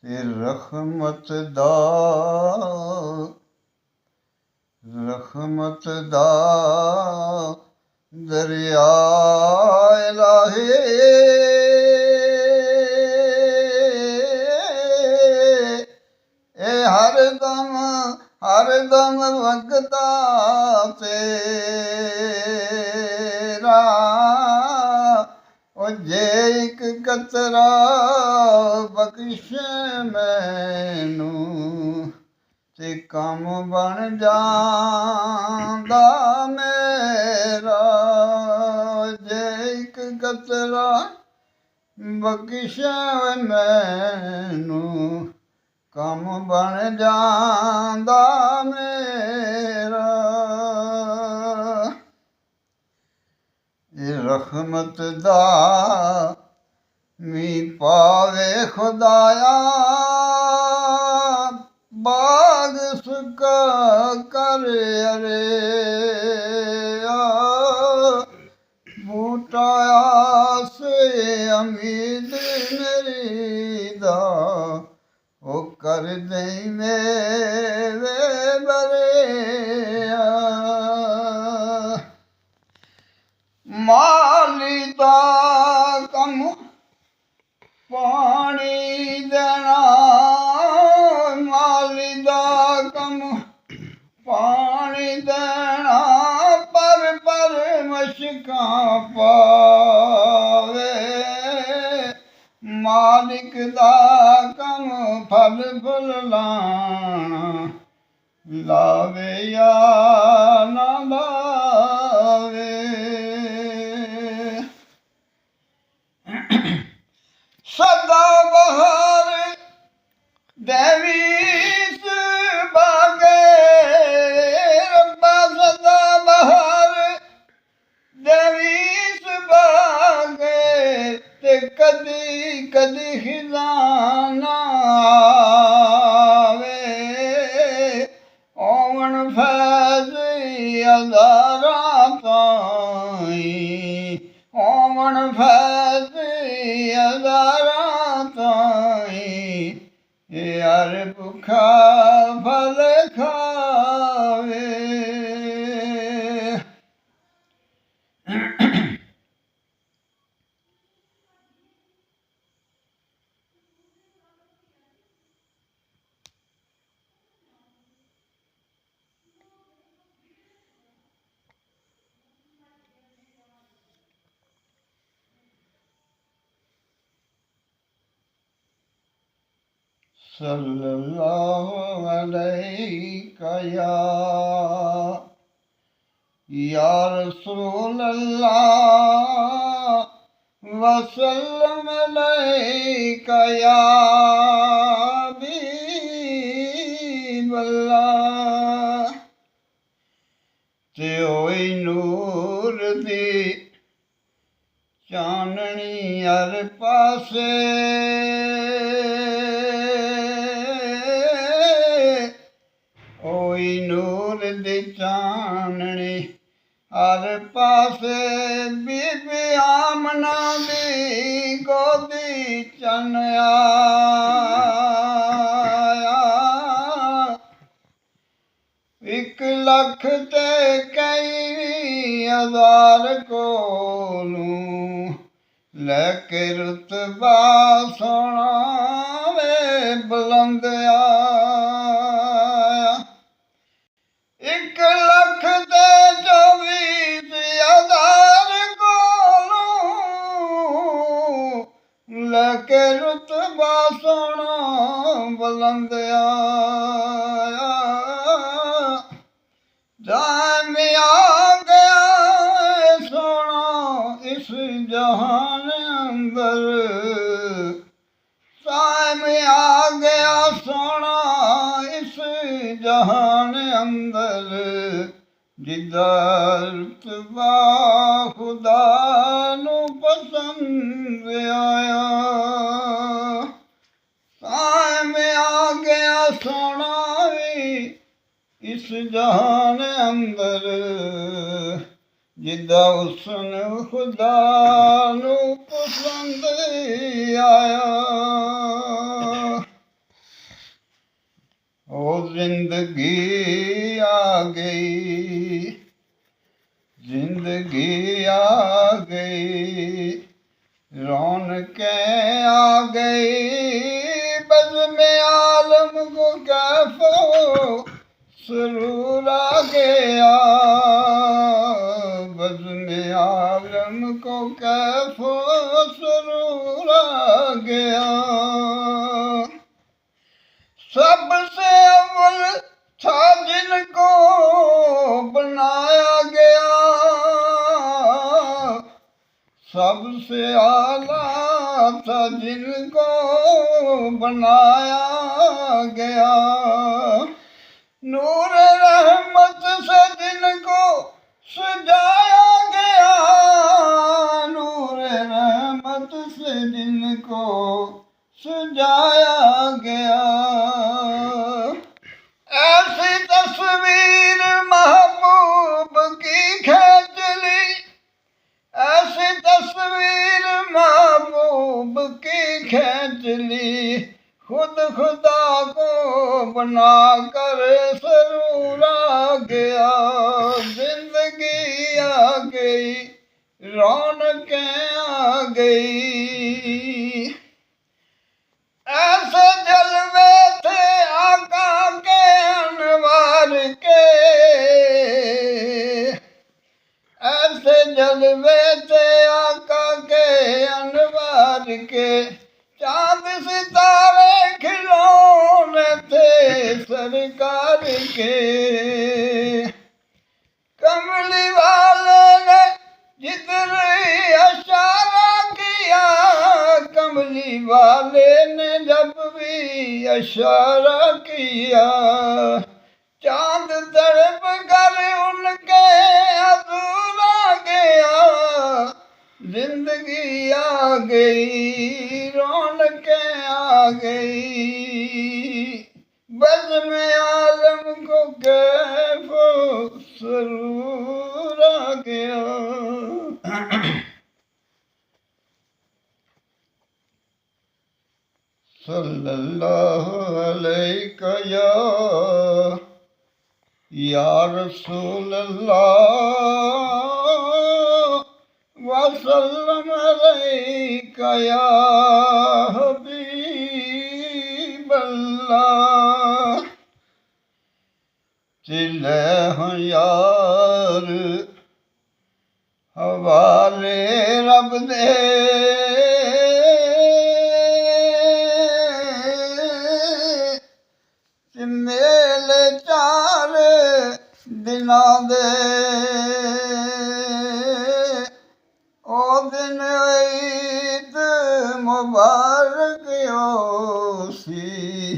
ਇਹ ਰਹਿਮਤ ਦਾ ਦਰਿਆ ਇਲਾਹੀ, ਇਹ ਹਰਦਮ ਵਗਦਾ ਤੇਰਾ। ਉਹ ਜੇ ਇੱਕ ਕਤਰਾ ਬਖਸ਼ ਮੈਨੂੰ ਤੇ ਕੰਮ ਬਣ ਜਾਂਦਾ ਮੇਰਾ। ਜੇ ਇੱਕ ਕਤਰਾ ਬਖਸ਼ ਮੈਨੂੰ ਕੰਮ ਬਣ ਜਾਂਦਾ ਮੇਰਾ। ਇਹ ਰਹਿਮਤ ਦਾ ਮੀਂਹ ਪਾਵੇ ਖੁਦਾਇਆ, ਬਾਗ ਸੁੱਕਾ ਕਰ ਅਰਿਆ। ਬੂਟਾ ਆਸ ਉਮੀਦ ਮੇਰੀ ਦਾ, ਉਹ ਕਰ ਦੇਈਂ ਮੇਵੇ ਬਰਿਆ। ਮਾਲੀ ਦਾ ਕੰਮ ਪਾਣੀ ਦੇਣਾ, ਮਾਲੀ ਦਾ ਕੰਮ ਪਾਣੀ ਦੇਣਾ। ਪਰ ਮਸ਼ਕਾਂ ਪਾਵੇ, ਮਾਲਿਕ ਦਾ ਕੰਮ ਫਲ ਫੁੱਲ ਲਾਣਾ। ਲਾਵੇ ਜਾਂ ਨਾ ਲਾਵੇ, ਸਦਾ ਬਹਾਰ ਦੇਵੀਸ ਬਾਗੇ। ਰੱਬਾ ਸਦਾ ਬਹਾਰ ਦੇਵੀਸ ਬਾਗੇ, ਤੇ ਕਦੀ ਕਦੀ ਖਿਜ਼ਾਨਾ ਆਵੇ। ਓਵਣ ਫੈਜ਼ ਹਜ਼ਾਰਾਂ ਤਾਈਂ, ਓਵਣ ਫੈਜ਼ ਹਜ਼ਾਰਾਂ ਤਾਈਂ। ਯਾਰ ਭੁੱਖਾ ਫਲ ਖਾਵੇ। सल्लल्लाहु अलैका या रसूल अल्लाह, वसल्लम अलैका या हबीब अल्लाह। ते होई नूर दी चाननी हर पासे, नूर दी चाननी हर पासे। बीबी आमना दी गोदी चन आया। 1 लख ते कई हज़ार कोलूं लैके रुतबा सोना वे बुलंद आया। 1 लख ते 24 हज़ार कोलूं लैके रुतबा सोना बुलंद आया। जाम आ गया सोना इस जहान अंदर, टाइम आ गया सोना इस जहान अंदर। जिदा रुतबा खुदा नू पसंद आया। टाइम आ गया सोना इस जहान अंदर, जिदा हुस्न खुदा नू पसंद आया। जिंदगी आ गई, जिंदगी आ गई, रौनकें आ गई, बज़्म आलम को कैफो सुरूर आ गया, बज़्म आलम को कैफो सुरूर आ गया। सबसे अव्वल था जिनको बनाया गया, सबसे आला था जिनको बनाया गया, नूर रहमत से जिनको सजाया गया, नूर रहमत से जिनको सजाया गया। ऐसी तस्वीर महबूब की खींच ली, ऐसी तस्वीर महबूब की खींच ली, खुद खुदा को बना कर सरूर आ गया, जिंदगी आ गई, रौनकें आ गई। ऐसे जलवे थे आका के अनवार के, ऐसे जलवे थे आका के अनवार के, चांद सितारे खिलौने थे सरकार के। कमली वाले ने जिधर इशारा किया, कमली वाले ने जब भी इशारा किया, चांद तड़प कर उनके हज़ूर आ गया, जिंदगी आ गई, रौनकें आ गई, बज़्म आलम को कैफो सुरूर आ गया। सल्लल्लाहु अलैहि या रसूल अल्लाह, वसल्लम अलैका या हबीब अल्लाह। तिले हैं यार हवाले रब दे, मेले चार दिना दे, ओ दिन ईद मुबारक हो सी।